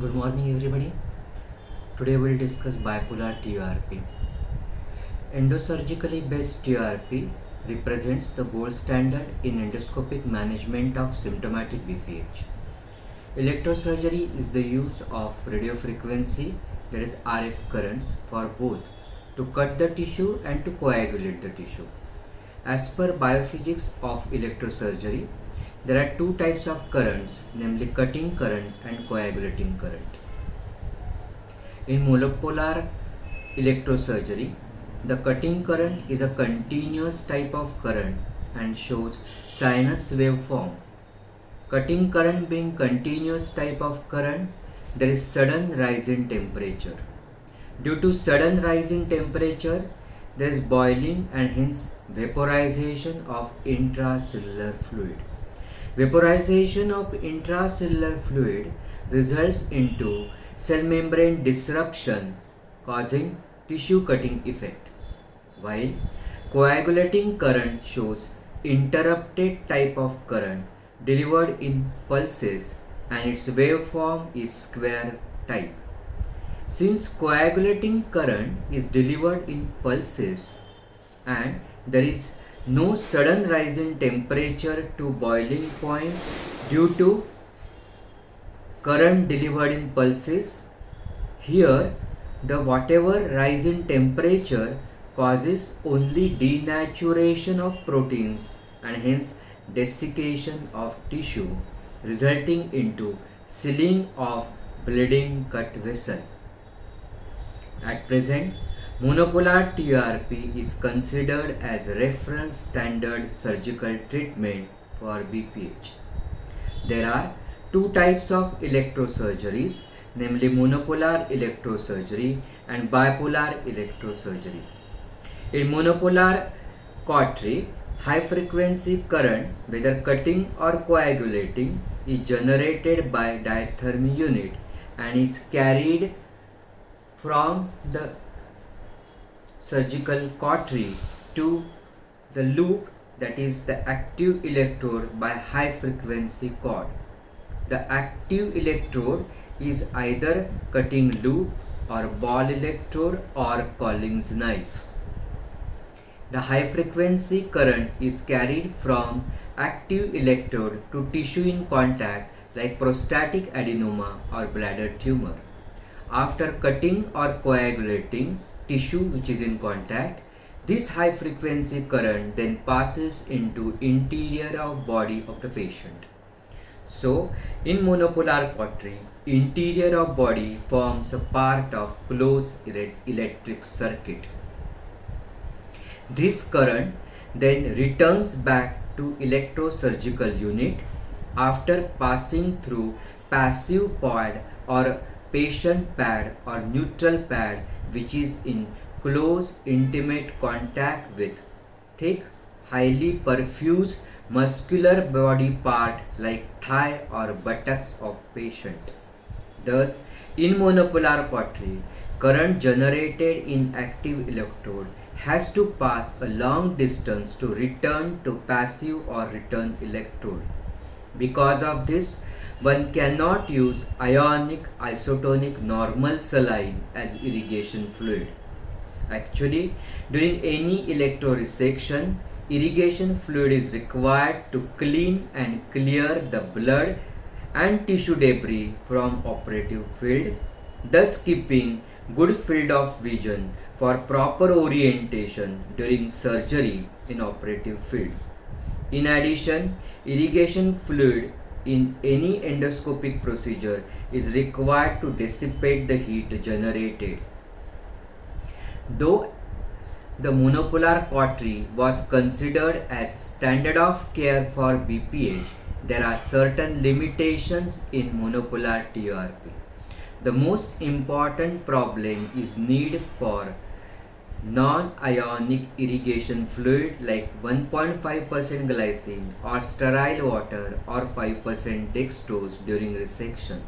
Good morning, everybody. Today we'll discuss bipolar TURP. Endosurgically based TURP represents the gold standard in endoscopic management of symptomatic BPH. Electrosurgery is the use of radiofrequency, that is RF currents, for both to cut the tissue and to coagulate the tissue. As per biophysics of electrosurgery, there are two types of currents, namely cutting current and coagulating current. In monopolar electrosurgery, the cutting current is a continuous type of current and shows sinus waveform. Cutting current being continuous type of current, there is sudden rise in temperature. Due to sudden rise in temperature, there is boiling and hence vaporization of intracellular fluid. Vaporization of intracellular fluid results into cell membrane disruption causing tissue cutting effect, while coagulating current shows interrupted type of current delivered in pulses and its waveform is square type. Since coagulating current is delivered in pulses and there is no sudden rise in temperature to boiling point due to current delivered in pulses, here the whatever rise in temperature causes only denaturation of proteins and hence desiccation of tissue, resulting into sealing of bleeding cut vessel. At present, monopolar TURP is considered as reference standard surgical treatment for BPH. There are two types of electrosurgeries, namely monopolar electrosurgery and bipolar electrosurgery. In monopolar cautery, high frequency current, whether cutting or coagulating, is generated by diathermy unit and is carried from the surgical cautery to the loop, that is the active electrode, by high frequency cord. The active electrode is either cutting loop or ball electrode or Collins knife. The high frequency current is carried from active electrode to tissue in contact like prostatic adenoma or bladder tumor. After cutting or coagulating tissue which is in contact, this high frequency current then passes into interior of body of the patient. So, in monopolar cautery, interior of body forms a part of closed electric circuit. This current then returns back to electrosurgical unit after passing through passive pad or patient pad or neutral pad, which is in close intimate contact with thick, highly perfused muscular body part like thigh or buttocks of patient. Thus, in monopolar cautery, current generated in active electrode has to pass a long distance to return to passive or return electrode. Because of this, one cannot use ionic isotonic normal saline as irrigation fluid. Actually, during any electroresection, irrigation fluid is required to clean and clear the blood and tissue debris from operative field, thus keeping good field of vision for proper orientation during surgery in operative field. In addition, irrigation fluid in any endoscopic procedure is required to dissipate the heat generated. Though the monopolar cautery was considered as standard of care for BPH, there are certain limitations in monopolar TURP. The most important problem is need for non-ionic irrigation fluid like 1.5% glycine or sterile water or 5% dextrose during resection.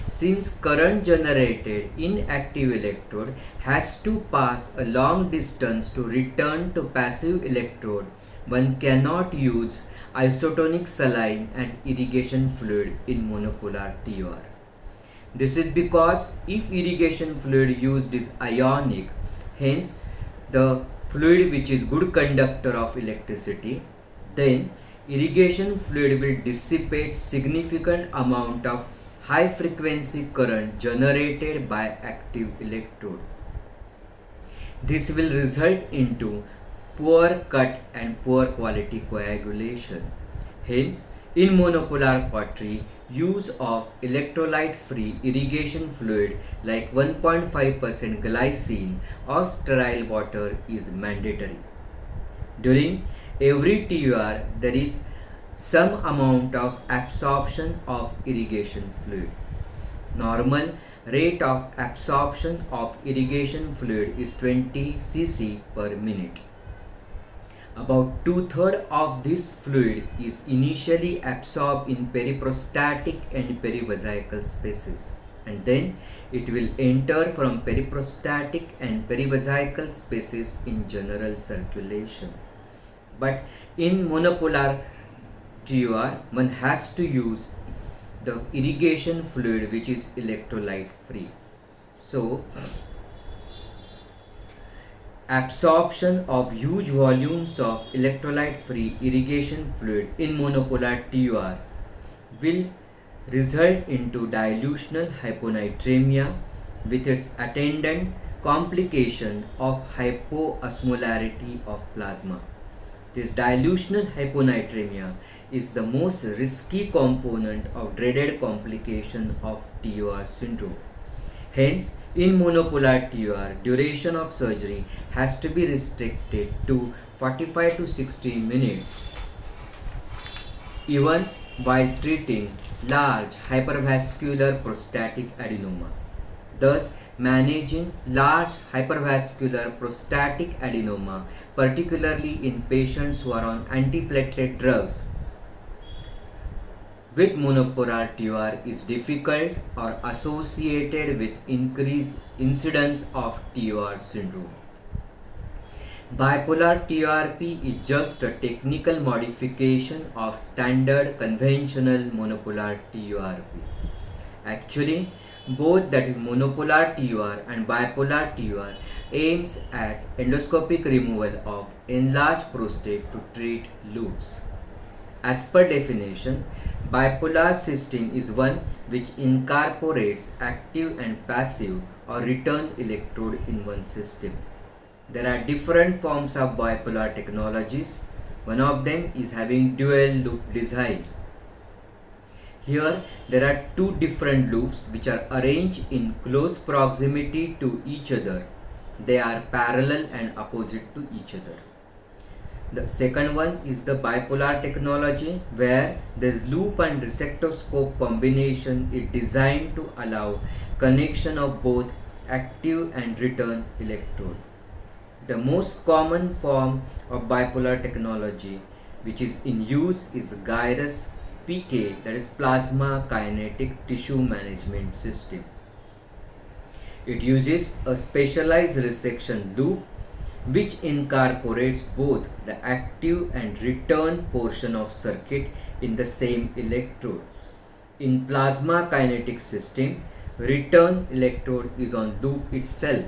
Since current generated in active electrode has to pass a long distance to return to passive electrode, one cannot use isotonic saline and irrigation fluid in monopolar TUR. This is because if irrigation fluid used is ionic, hence the fluid which is good conductor of electricity, then irrigation fluid will dissipate significant amount of high frequency current generated by active electrode. This will result into poor cut and poor quality coagulation. Hence, in monopolar pottery, use of electrolyte-free irrigation fluid like 1.5% glycine or sterile water is mandatory. During every TUR, there is some amount of absorption of irrigation fluid. Normal rate of absorption of irrigation fluid is 20 cc per minute. About 2/3 of this fluid is initially absorbed in periprostatic and perivesical spaces, and then it will enter from periprostatic and perivesical spaces in general circulation. But in monopolar TUR, one has to use the irrigation fluid which is electrolyte free. So, absorption of huge volumes of electrolyte free irrigation fluid in monopolar TUR will result into dilutional hyponatremia with its attendant complication of hypoosmolarity of plasma. This dilutional hyponatremia is the most risky component of dreaded complication of TUR syndrome. Hence, in monopolar TUR, duration of surgery has to be restricted to 45 to 60 minutes, even while treating large hypervascular prostatic adenoma. Thus, managing large hypervascular prostatic adenoma, particularly in patients who are on antiplatelet drugs with monopolar TUR, is difficult or associated with increased incidence of TUR syndrome. Bipolar TURP is just a technical modification of standard conventional monopolar TURP. Actually, both, that is monopolar TUR and bipolar TUR, aims at endoscopic removal of enlarged prostate to treat LUTS. As per definition, bipolar system is one which incorporates active and passive or return electrode in one system. There are different forms of bipolar technologies. One of them is having dual loop design. Here there are two different loops which are arranged in close proximity to each other. They are parallel and opposite to each other. The second one is the bipolar technology, where the loop and resectoscope combination is designed to allow connection of both active and return electrode. The most common form of bipolar technology which is in use is Gyrus PK, that is plasma kinetic tissue management system. It uses a specialized resection loop which incorporates both the active and return portion of circuit in the same electrode. In plasma kinetic system, return electrode is on loop itself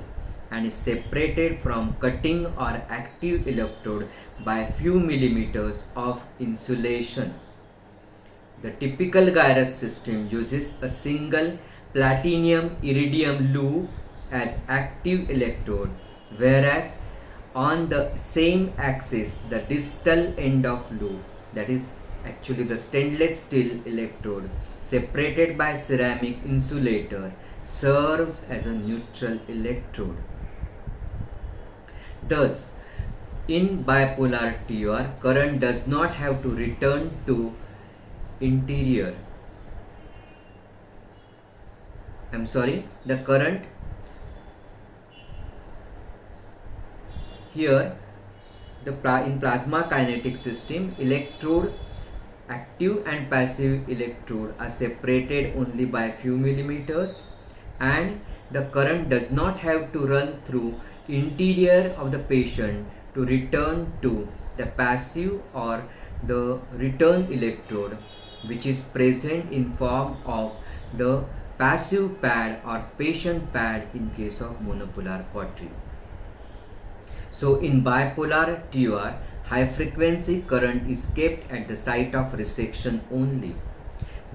and is separated from cutting or active electrode by a few millimeters of insulation. The typical Gyrus system uses a single platinum iridium loop as active electrode, whereas on the same axis the distal end of loop, that is actually the stainless steel electrode separated by ceramic insulator, serves as a neutral electrode. Thus, in bipolar TUR, current does not have to return to interior. The current here, in plasma kinetic system, electrode, active and passive electrode are separated only by a few millimeters, and the current does not have to run through interior of the patient to return to the passive or the return electrode, which is present in form of the passive pad or patient pad in case of monopolar cautery. So in bipolar TUR, high frequency current is kept at the site of resection only.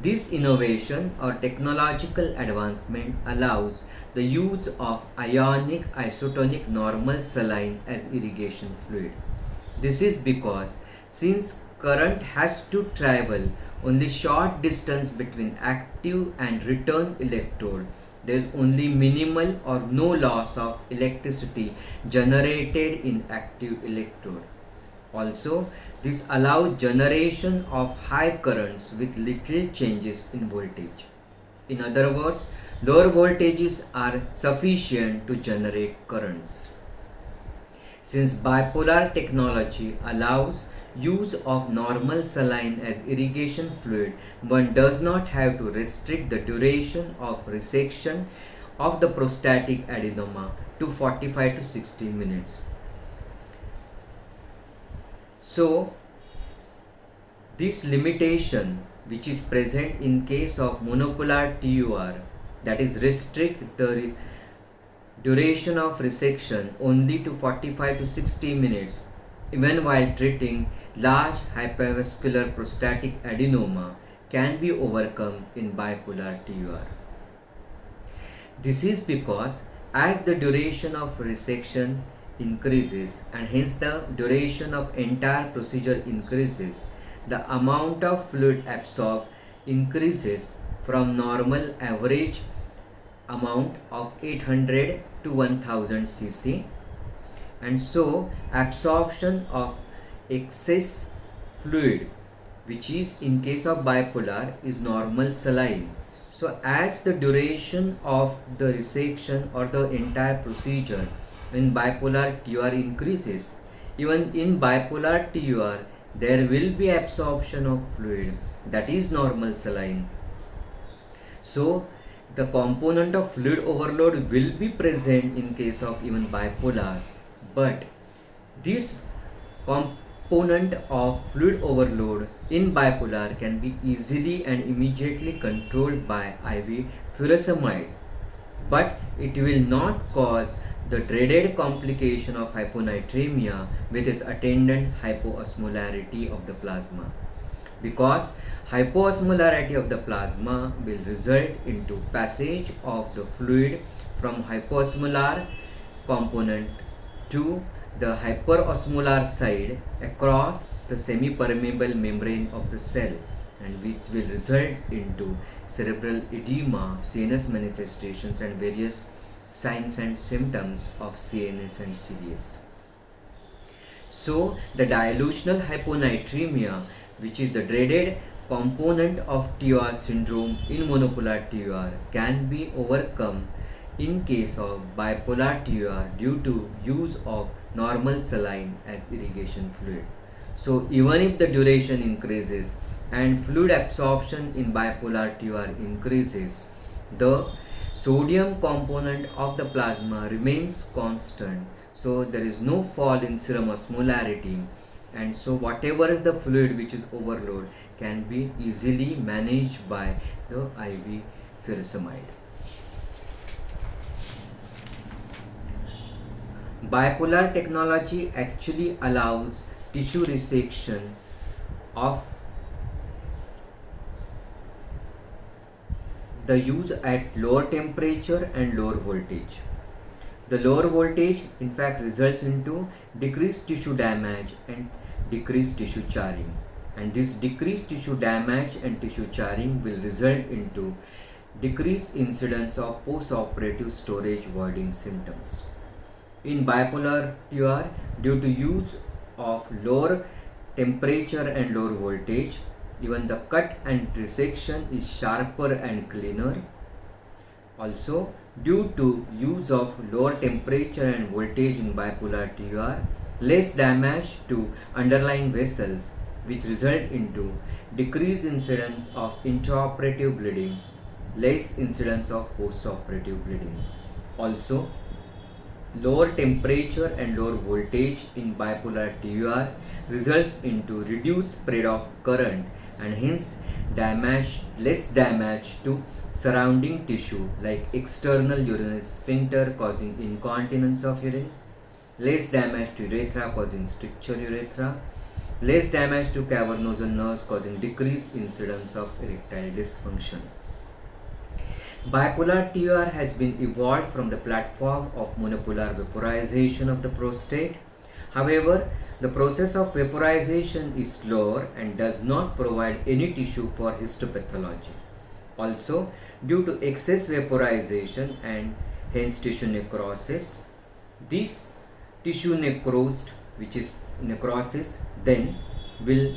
This innovation or technological advancement allows the use of ionic isotonic normal saline as irrigation fluid. This is because since current has to travel only short distance between active and return electrode, there is only minimal or no loss of electricity generated in active electrode. Also, this allows generation of high currents with little changes in voltage. In other words, lower voltages are sufficient to generate currents. Since bipolar technology allows use of normal saline as irrigation fluid, one does not have to restrict the duration of resection of the prostatic adenoma to 45 to 60 minutes. So, this limitation which is present in case of monopolar TUR, that is restrict the duration of resection only to 45 to 60 minutes even while treating large hypervascular prostatic adenoma, can be overcome in bipolar TUR. This is because as the duration of resection increases and hence the duration of entire procedure increases, the amount of fluid absorbed increases from normal average amount of 800 to 1000 cc, and so absorption of excess fluid, which is in case of bipolar is normal saline. So as the duration of the resection or the entire procedure in bipolar TUR increases, even in bipolar TUR there will be absorption of fluid, that is normal saline. So the component of fluid overload will be present in case of even bipolar, but this component of fluid overload in bipolar can be easily and immediately controlled by IV furosemide, but it will not cause the dreaded complication of hyponatremia with its attendant hypoosmolarity of the plasma, because hypoosmolarity of the plasma will result into passage of the fluid from hypoosmolar component to the hyperosmolar side across the semi-permeable membrane of the cell, and which will result into cerebral edema, CNS manifestations and various signs and symptoms of CNS and CVS. So the dilutional hyponatremia, which is the dreaded component of TUR syndrome in monopolar TUR, can be overcome in case of bipolar TUR due to use of normal saline as irrigation fluid. So even if the duration increases and fluid absorption in bipolar TUR increases, the sodium component of the plasma remains constant. So there is no fall in serum osmolarity, and so whatever is the fluid which is overload can be easily managed by the IV furosemide. Bipolar technology actually allows tissue resection of the use at lower temperature and lower voltage. The lower voltage in fact results into decreased tissue damage and decreased tissue charring, and this decreased tissue damage and tissue charring will result into decreased incidence of post-operative storage voiding symptoms. In bipolar TUR, due to use of lower temperature and lower voltage, even the cut and resection is sharper and cleaner. Also, due to use of lower temperature and voltage in bipolar TUR, less damage to underlying vessels, which result into decreased incidence of intraoperative bleeding, less incidence of post-operative bleeding. Also, lower temperature and lower voltage in bipolar TUR results into reduced spread of current and hence less damage to surrounding tissue like external urinary sphincter causing incontinence of urine, less damage to urethra causing stricture urethra, less damage to cavernosal nerves causing decreased incidence of erectile dysfunction. Bipolar TUR has been evolved from the platform of monopolar vaporization of the prostate. However, the process of vaporization is slower and does not provide any tissue for histopathology. Also, due to excess vaporization and hence tissue necrosis, this tissue necrosed, which is necrosis, then will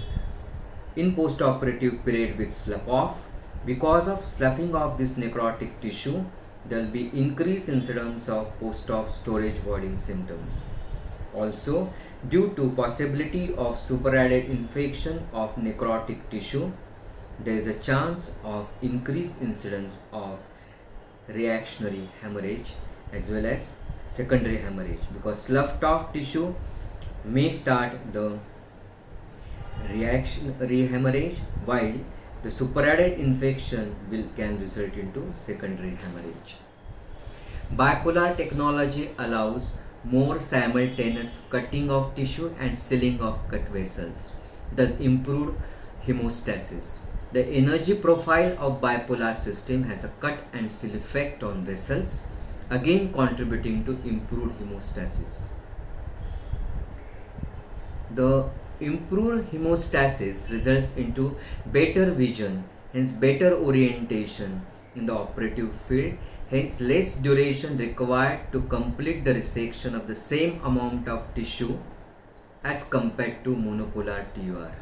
in post-operative period will slough off. Because of sloughing of this necrotic tissue, there will be increased incidence of post-op storage voiding symptoms. Also, due to possibility of superadded infection of necrotic tissue, there is a chance of increased incidence of reactionary hemorrhage as well as secondary hemorrhage, because sloughed off tissue may start the reactionary hemorrhage, while the superadded infection can result into secondary hemorrhage. Bipolar technology allows more simultaneous cutting of tissue and sealing of cut vessels, thus improved hemostasis. The energy profile of bipolar system has a cut and seal effect on vessels, again contributing to improved hemostasis. The improved hemostasis results into better vision, hence better orientation in the operative field, hence less duration required to complete the resection of the same amount of tissue as compared to monopolar TUR.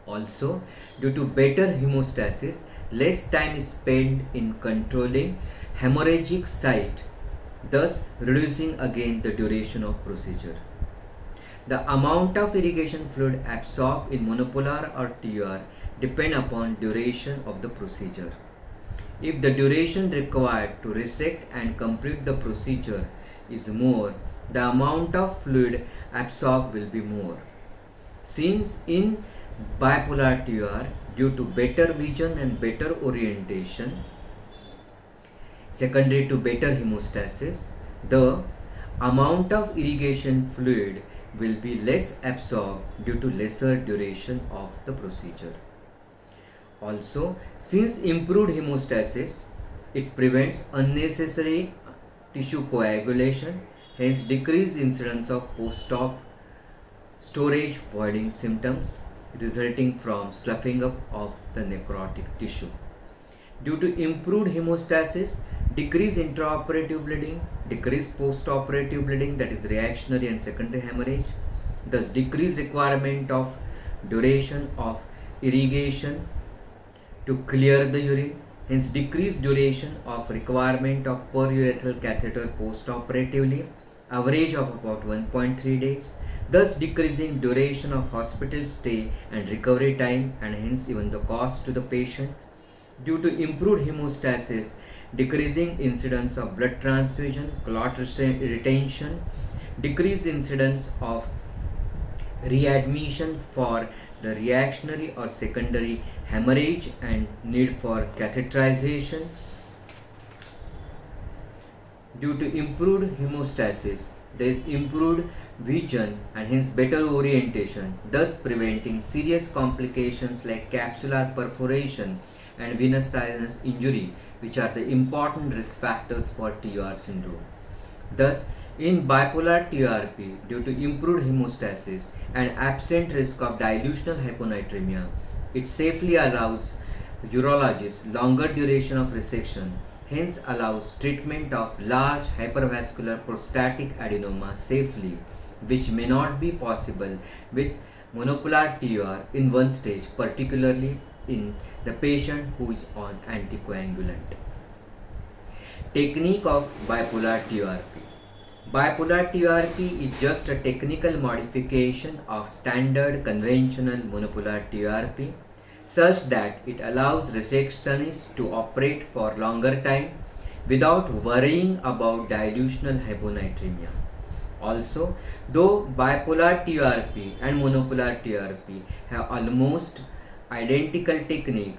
Also, due to better hemostasis, less time is spent in controlling hemorrhagic site, thus reducing again the duration of procedure. The amount of irrigation fluid absorbed in monopolar or TUR depend upon duration of the procedure. If the duration required to resect and complete the procedure is more, the amount of fluid absorbed will be more. Since in bipolar TUR, due to better vision and better orientation, secondary to better hemostasis, the amount of irrigation fluid will be less absorbed due to lesser duration of the procedure. Also, since improved hemostasis, it prevents unnecessary tissue coagulation, hence decreased incidence of post-op storage voiding symptoms resulting from sloughing up of the necrotic tissue. Due to improved hemostasis, decreased intraoperative bleeding, decreased post-operative bleeding, that is reactionary and secondary hemorrhage, thus decreased requirement of duration of irrigation to clear the urine, hence decreased duration of requirement of per urethral catheter post-operatively, average of about 1.3 days, thus decreasing duration of hospital stay and recovery time, and hence even the cost to the patient. Due to improved hemostasis, decreasing incidence of blood transfusion, clot retention, decreased incidence of readmission for the reactionary or secondary hemorrhage and need for catheterization. Due to improved hemostasis, there is improved vision and hence better orientation, thus preventing serious complications like capsular perforation and venous sinus injury, which are the important risk factors for TUR syndrome. Thus, in bipolar TURP, due to improved hemostasis and absent risk of dilutional hyponatremia, it safely allows urologists longer duration of resection, hence allows treatment of large hypervascular prostatic adenoma safely, which may not be possible with monopolar TUR in one stage, particularly in the patient who is on anticoagulant. Technique of bipolar TURP. Bipolar TURP is just a technical modification of standard conventional monopolar TURP such that it allows resectionists to operate for longer time without worrying about dilutional hyponatremia. Also, though bipolar TURP and monopolar TURP have almost identical technique,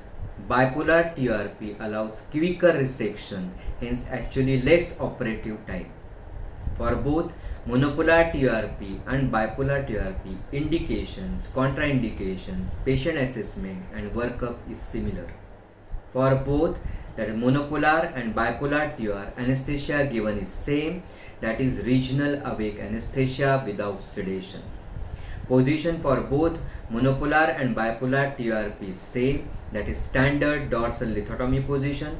bipolar TRP allows quicker resection, hence actually less operative time. For both monopolar TRP and bipolar TRP, indications, contraindications, patient assessment and workup is similar. For both, that is monopolar and bipolar TR, anesthesia given is same, that is regional awake anesthesia without sedation. Position for both monopolar and bipolar TRP is same, that is standard dorsal lithotomy position.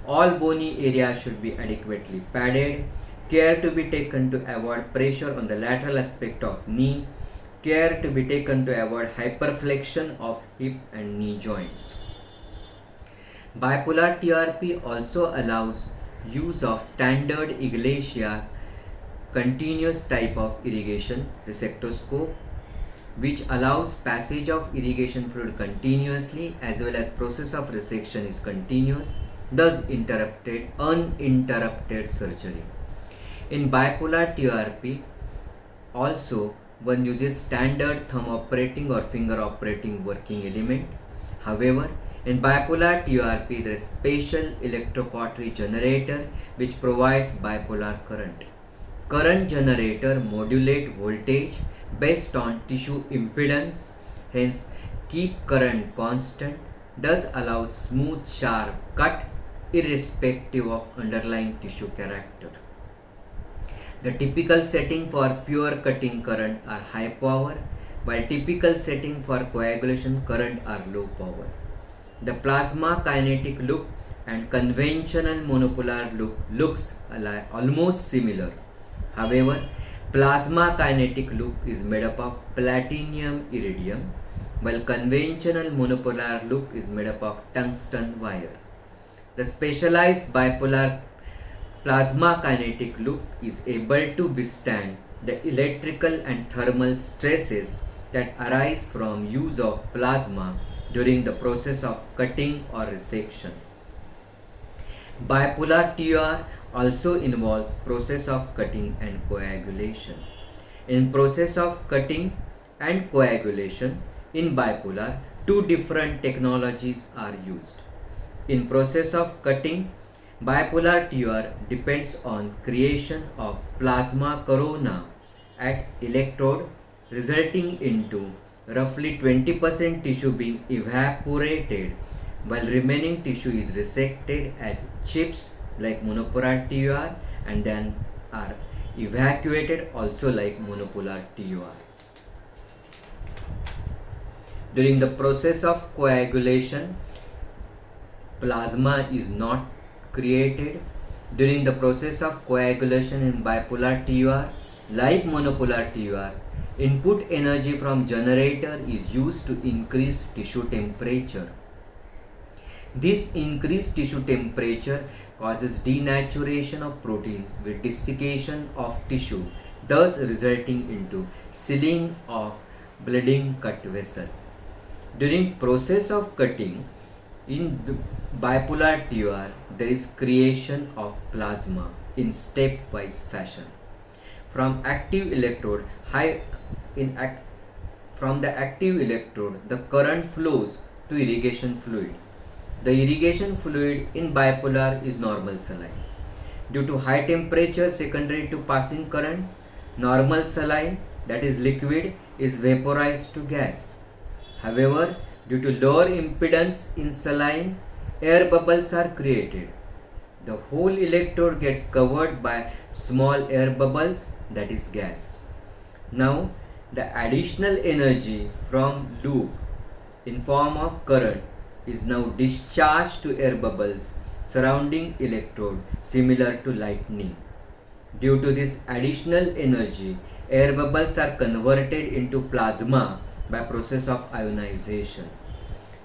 All bony areas should be adequately padded. Care to be taken to avoid pressure on the lateral aspect of knee. Care to be taken to avoid hyperflexion of hip and knee joints. Bipolar TRP also allows use of standard Iglesia continuous type of irrigation resectoscope, which allows passage of irrigation fluid continuously as well as process of resection is continuous, thus uninterrupted surgery. In bipolar TRP, also one uses standard thumb operating or finger operating working element. However, in bipolar TRP, there is special electrocautery generator which provides bipolar current. Current generator modulate voltage based on tissue impedance, hence keep current constant, thus allow smooth sharp cut irrespective of underlying tissue character. The typical setting for pure cutting current are high power, while typical setting for coagulation current are low power. The plasma kinetic loop and conventional monopolar loop looks almost similar. However, plasma kinetic loop is made up of platinum iridium, while conventional monopolar loop is made up of tungsten wire. The specialized bipolar plasma kinetic loop is able to withstand the electrical and thermal stresses that arise from use of plasma during the process of cutting or resection. Bipolar TR also involves process of cutting and coagulation. In process of cutting and coagulation in bipolar, two different technologies are used. In process of cutting, bipolar TR depends on creation of plasma corona at electrode, resulting into roughly 20% tissue being evaporated while remaining tissue is resected as chips like monopolar TR and then are evacuated also like monopolar TR. During the process of coagulation, plasma is not created. During the process of coagulation in bipolar TR, like monopolar TR, input energy from generator is used to increase tissue temperature. This increased tissue temperature causes denaturation of proteins with desiccation of tissue, thus resulting into sealing of bleeding cut vessel. During process of cutting in bipolar TR, there is creation of plasma in stepwise fashion. From active electrode, from the active electrode, the current flows to irrigation fluid. The irrigation fluid in bipolar is normal saline. Due to high temperature secondary to passing current, normal saline, that is liquid, is vaporized to gas. However, due to lower impedance in saline, air bubbles are created. The whole electrode gets covered by small air bubbles, that is gas. Now, the additional energy from loop in form of current is now discharged to air bubbles surrounding electrode similar to lightning. Due to this additional energy, air bubbles are converted into plasma by process of ionization.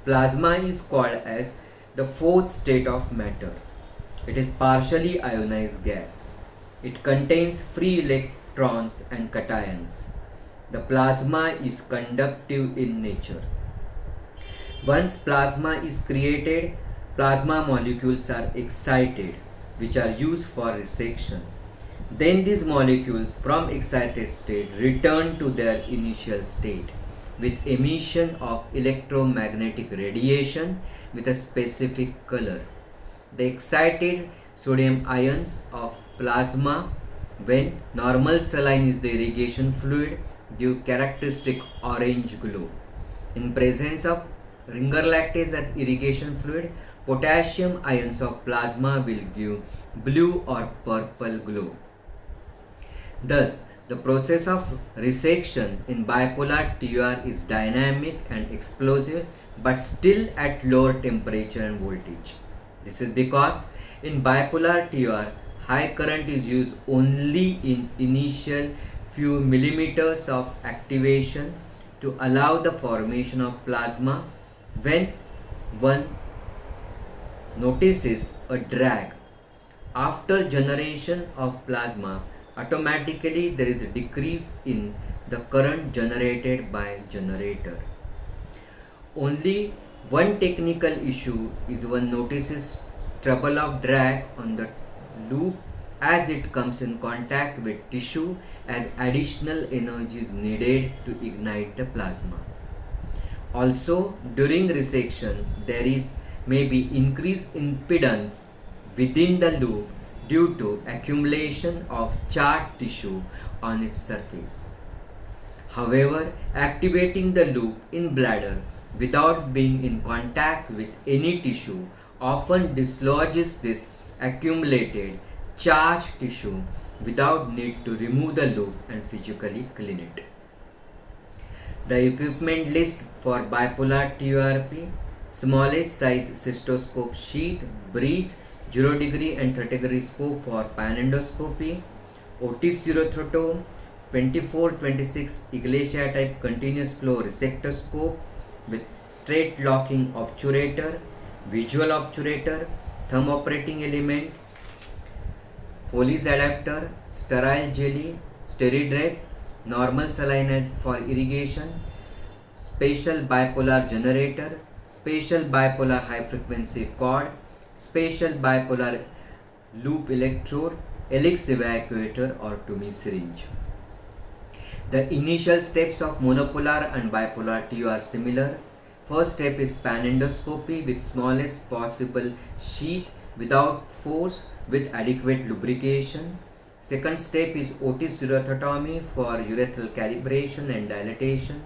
Plasma is called as the fourth state of matter. It is partially ionized gas. It contains free electrons and cations. The plasma is conductive in nature. Once plasma is created, plasma molecules are excited, which are used for resection. Then these molecules from excited state return to their initial state. with emission of electromagnetic radiation with a specific color. The excited sodium ions of plasma when normal saline is the irrigation fluid give characteristic orange glow. In presence of ringer lactase as irrigation fluid, potassium ions of plasma will give blue or purple glow. Thus, the process of resection in bipolar TUR is dynamic and explosive but still at lower temperature and voltage. This is because in bipolar TUR, high current is used only in initial few millimeters of activation to allow the formation of plasma. When one notices a drag after generation of plasma, automatically there is a decrease in the current generated by generator. Only one technical issue is one notices trouble of drag on the loop as it comes in contact with tissue, as additional energy is needed to ignite the plasma. Also, during resection there is maybe increased impedance within the loop due to accumulation of charred tissue on its surface. However, activating the loop in bladder without being in contact with any tissue often dislodges this accumulated charged tissue without need to remove the loop and physically clean it. The equipment list for bipolar TURP: smallest size cystoscope sheath, bridge, 0 degree and 30 degree scope for panendoscopy, Otis urethrotom, 24-26 Iglesia type continuous flow resectoscope with straight locking obturator, visual obturator, thumb operating element, Foley's adapter, sterile jelly, Steridrep, normal saline for irrigation, special bipolar generator, special bipolar high frequency cord, special bipolar loop electrode, Elix evacuator or Tomy syringe. The initial steps of monopolar and bipolar TU are similar. First step is panendoscopy with smallest possible sheath without force with adequate lubrication. Second step is Otis urethrotomy for urethral calibration and dilatation.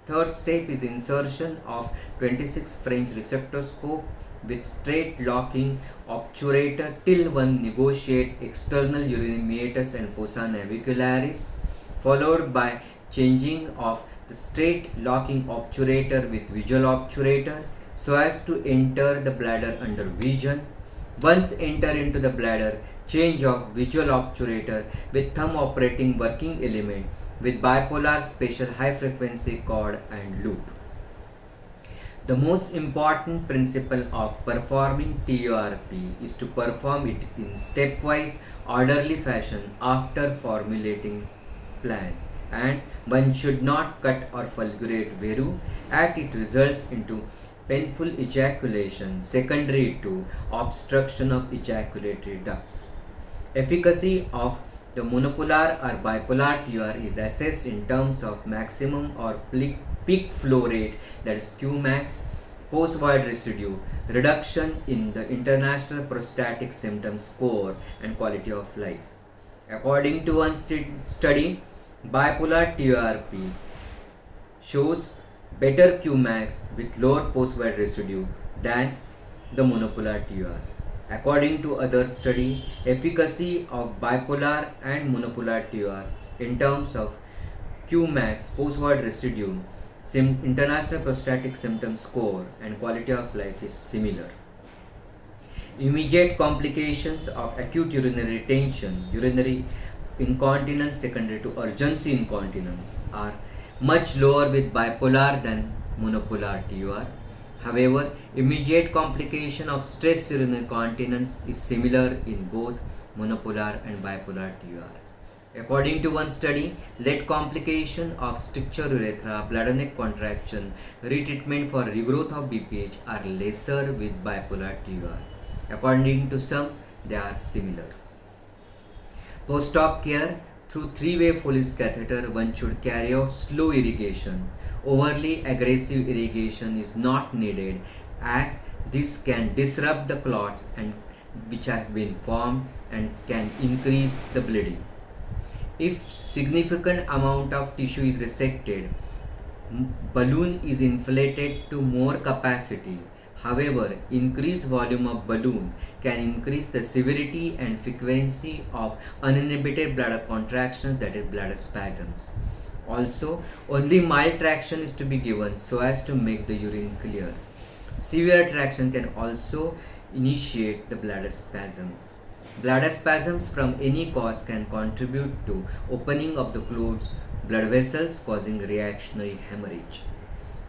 Third step is insertion of 26 French resectoscope with straight locking obturator till one negotiate external urine meatus and fossa navicularis, followed by changing of the straight locking obturator with visual obturator so as to enter the bladder under vision. Once enter into the bladder, change of visual obturator with thumb operating working element with bipolar special high frequency cord and loop. The most important principle of performing TURP is to perform it in stepwise orderly fashion after formulating plan, and one should not cut or fulgurate Veru as it results into painful ejaculation secondary to obstruction of ejaculatory ducts. Efficacy of the monopolar or bipolar TUR is assessed in terms of maximum or peak flow rate, that is Qmax, post-void residue, reduction in the International Prostatic Symptom Score, and quality of life. According to one study, bipolar TURP shows better Qmax with lower post-void residue than the monopolar TUR. According to other study, efficacy of bipolar and monopolar TUR in terms of Qmax, post-void residue, International Prostatic Symptom Score, and quality of life is similar. Immediate complications of acute urinary retention, urinary incontinence secondary to urgency incontinence, are much lower with bipolar than monopolar TUR. However, immediate complication of stress urinary incontinence is similar in both monopolar and bipolar TUR. According to one study, lead complication of stricture urethra, bladder neck contraction, retreatment for regrowth of BPH are lesser with bipolar TUR. According to some, they are similar. Post-op care: through three-way Foley's catheter, one should carry out slow irrigation overly aggressive irrigation is not needed, as this can disrupt the clots and which have been formed and can increase the bleeding. If significant amount of tissue is resected, balloon is inflated to more capacity. However, increased volume of balloon can increase the severity and frequency of uninhibited bladder contractions, that is bladder spasms. Also, only mild traction is to be given so as to make the urine clear. Severe traction can also initiate the bladder spasms. Bladder spasms from any cause can contribute to opening of the closed blood vessels, causing reactionary hemorrhage.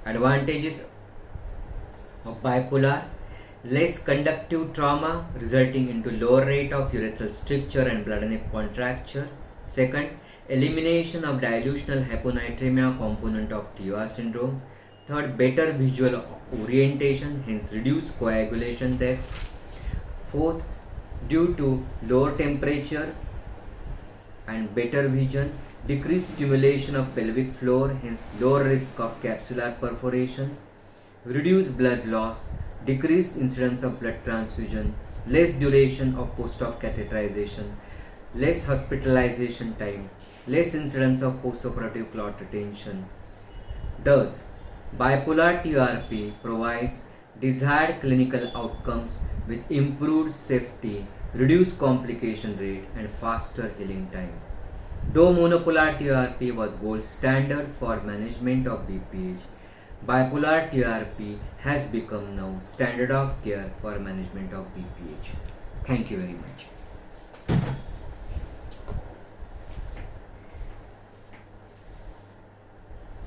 Advantages of bipolar: less conductive trauma resulting into lower rate of urethral stricture and bladder neck contracture. Second, elimination of dilutional hyponatremia component of TR syndrome. Third, better visual orientation, hence reduced coagulation depth. Fourth, due to lower temperature and better vision, decreased stimulation of pelvic floor, hence lower risk of capsular perforation. Reduced blood loss, decreased incidence of blood transfusion, less duration of post-op catheterization, less hospitalization time, less incidence of postoperative clot retention. Thus, bipolar TRP provides desired clinical outcomes with improved safety, reduced complication rate, and faster healing time. Though monopolar TRP was gold standard for management of BPH, bipolar TRP has become now standard of care for management of BPH. Thank you very much.